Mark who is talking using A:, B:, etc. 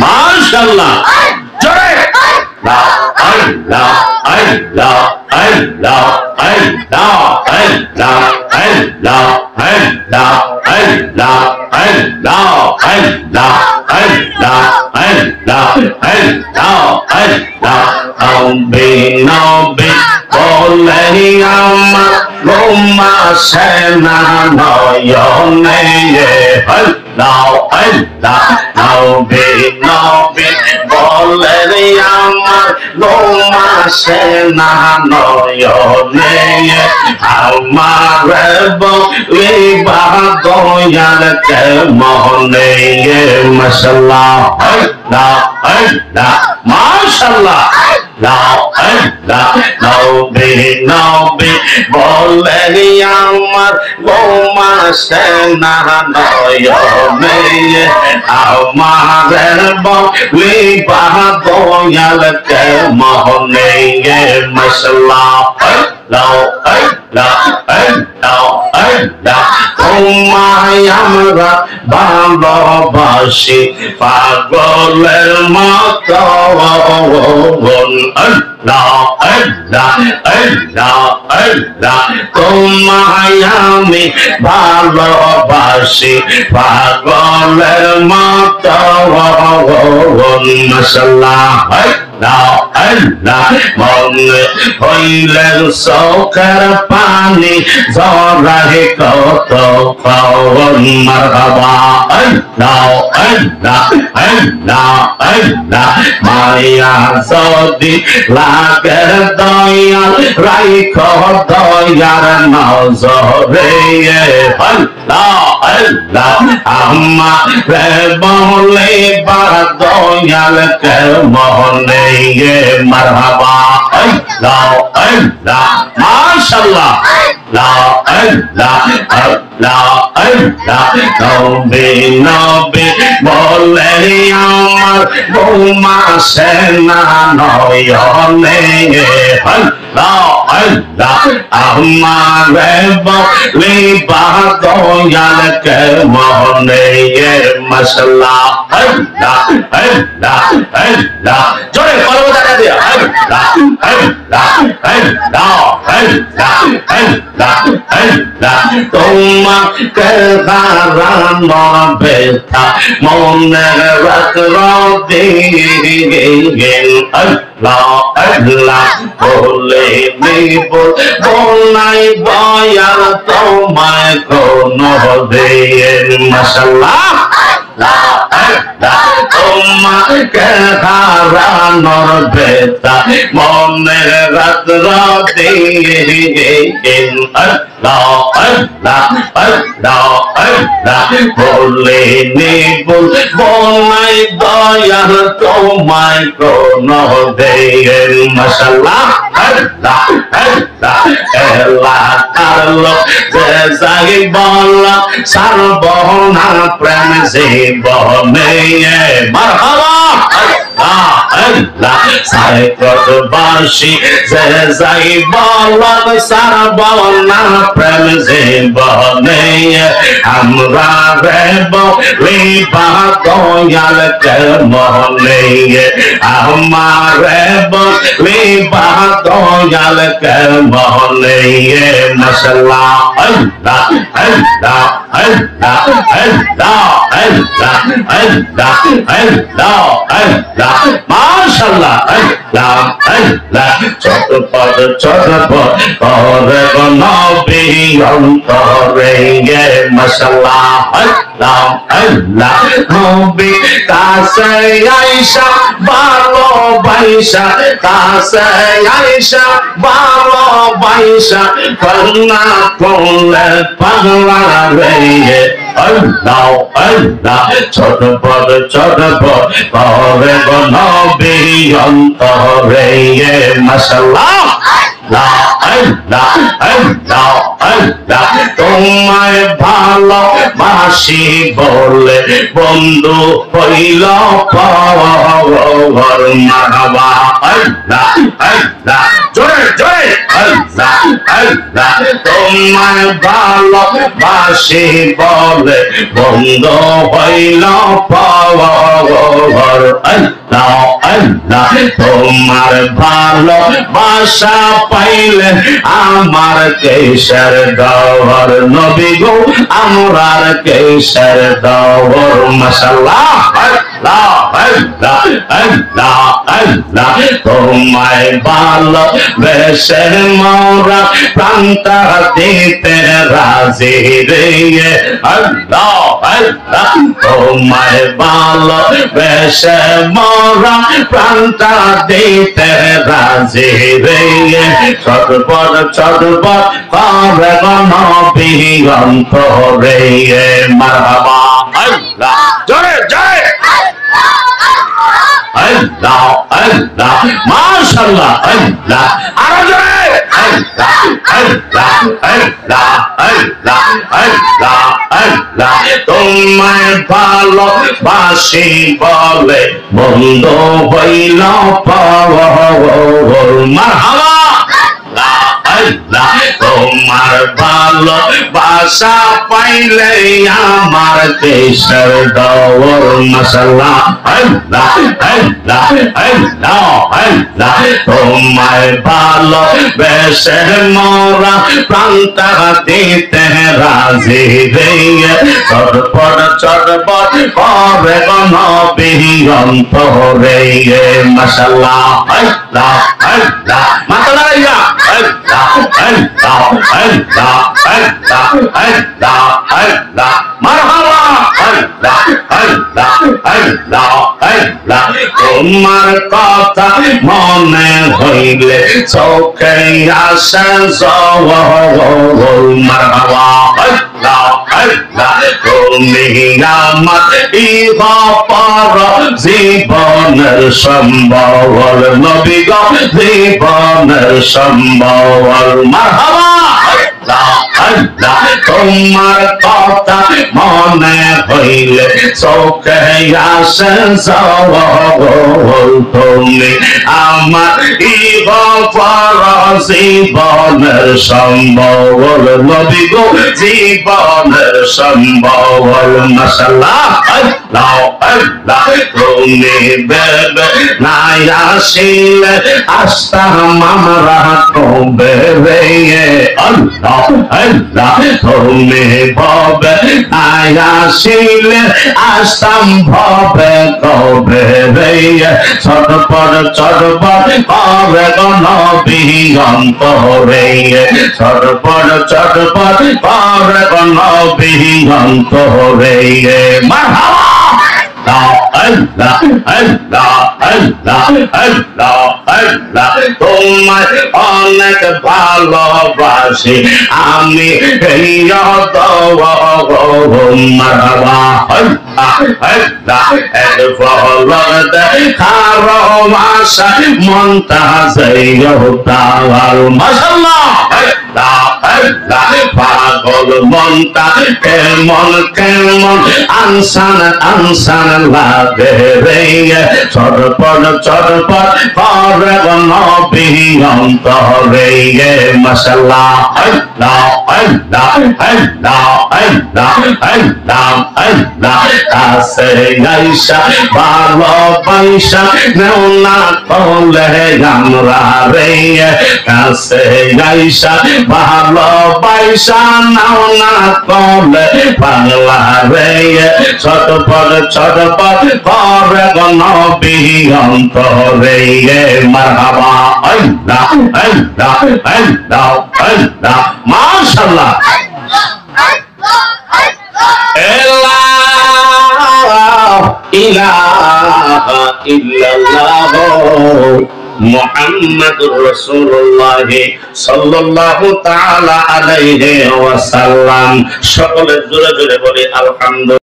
A: মাশাআল্লাহ জোরে মাশাআল্লাহ নবী নবী বলে আমার বৌমা সেনা নয়নে আমার বলি দয়াল কে মোহনে মাশাআল্লাহ তোমায় আমরা ভালোবাসি পাগলের মতো তোমায় আমি ভালোবাসি পাগলের মতো মাশাআল্লাহ মনে হইলেন চোখের পানি জরাহে কত পাওন মারহাবা মায়া যদি লাগে দয়াল রাইখ দয়ার নজরে আমার বলে বা দয়াল কে মোহনে মারহাবা মাশাআল্লাহ নবী নবী বলে আমার বৌমা সেনা নয়নে আমার বলি দয়াল কে মোহনে মাশাআল্লাহ জোরে করবো দেখা দিয়া তোমাকে হারানো ব্যথা মনে রাখদিন আল্লাহ আল্লাহ বলে নিব বলাই বয়াল তোমায় কোনো দিন মাশাআল্লাহ তোমাকে হারানোর ব্যথা মনে রাখদিন আল্লাহ আল্লাহ আল্লাহ আল্লাহ বলে নিব বলাই দয়াল তোমায় কোনো দিন মাশাআল্লাহ আল্লাহ আল্লাহ এলাকার লোক যে যাই বল সারবনা প্রেম জীবনে মারহাবা সাইকতবাসী যে যাই বল সারবনা প্রেম জীবনে আমরা বলি দয়াল কে মোহনে আমার বলি দয়াল কে মোহনে মাশাআল্লাহ আল্লাহ আল্লাহ আল্লাহ আল্লাহ আল্লাহ আল্লাহ আল্লাহ আল্লাহ মাশাআল্লাহ আল্লাহ আল্লাহ চটপট করে নবী অন্তরে মাশাআল্লাহ আল্লাহ আল্লাহ নবী কাছে আয়েশা ভালোবাসা কাছে আয়েশা ভালোবাসা কন্যা কোলে পাগলা রে আল্লাহ আল্লাহ চটপট করে নবী অন্তরে মাশাআল্লাহ আল্লাহ আল্লাহ আল্লাহ তোমায় ভালোবাসি বলে বন্ধু হইল পর মারহাবা আল্লাহ আল্লাহ জোরে জোরে আল্লাহ আল্লাহ তোমায় ভালোবাসি বলে বন্ধু হইল পর আল্লাহ আল্লাহ তোমার ভালোবাসা পাইলে আমার কেশর দৌর নবী গো আমরার কেশর দৌর মাশাআল্লাহ আল্লাহ আল্লাহ আল্লাহ আল্লাহ তোমায় ভালোবেসে মোরা প্রাণটা দিতে রাজি রে আল্লাহ আল্লাহ তোমায় ভালোবেসে মোরা প্রাণটা দিতে রাজি রে চটপট চটপট করে নবী অন্তরে মারহাবা আল্লাহ জোরে জয় আল্লাহ আল্লাহ মাশাআল্লাহ আল্লাহ আরো জোরে আল্লাহ আল্লাহ আল্লাহ আল্লাহ আল্লাহ আল্লাহ তোমায় ভালোবাসি বলে বন্ধু হইল পর মারহাবা আল্লাহ তোমার ভালোবাসা পাইলে আমার কেশর দৌর মাশাআল্লাহ আল্লাহ আল্লাহ আল্লাহ আল্লাহ তোমায় ভালোবেসে মোরা প্রাণটা দিতে রাজি রে চটপট চটপট করে নবী অন্তরে মাশাআল্লাহ আল্লাহ আল্লাহ মাতালাইয়া আল্লাহ আল্লাহ আল্লাহ আল্লাহ আল্লাহ আল্লাহ মারহাবা আল্লাহ আল্লাহ আল্লাহ আল্লাহ তোমার কথা মনে হইলে চোখে আসে জল মারহাবা আল্লাহ আল্লাহ তুমি আমার ইহ পর জীবনের সম্বল নবী গো জীবনের সম্বল মারহাবা আল্লাহ আল্লাহ তোমার কথা মনে হইলে চোখে আসে জল তুমি আমার ইহ পর জীবনের সম্বল নবী গো জীবনের সম্বল মাশাআল্লাহ আল্লাহ আল্লাহ তুমি বেবে নাই আসিলে আসতাম আমরা কবে রে আল্লাহ আল্লাহ তুমি ভবে নাই আসিলে আসতাম ভবে কবে রে চটপট চটপট করে নবী অন্তরে চটপট চটপট করে নবী অন্তরে মারহাবা আল্লাহ আল্লাহ আল্লাহ আল্লাহ আল্লাহ তোমায় অনেক ভালোবাসি আমি মারহাবা আল্লাহ আল্লাহ এর ফলদ খারো মাশা মনটা যাইতাল মাশাআল্লাহ আল্লাহ আল্লাহ পাগল মনটা কেমন কেমন আনসান আনসান লাগে রে চটপট চটপট করে নবী অন্তরে মাশাআল্লাহ আল্লাহ আল্লাহ আল্লাহ আল্লাহ আল্লাহ আল্লাহ কাছে আইসা ভালোবাসা নেও না করলে আমরা রে কাছে আইসা ভালোবাসা নাও না করলে পাগলা রে চটপট চটপট করে নবী অন্তরে মারহাবা আল্লাহ আল্লাহ আল্লাহ আল্লাহ মাশাআল্লাহ ইলাহা ইল্লাল্লাহ মুহাম্মাদুর রাসূলুল্লাহ সাল্লাল্লাহু তাআলা আলাইহি ওয়াসাল্লাম সকলে জোরে জোরে বলি আলহামদুলিল্লাহ।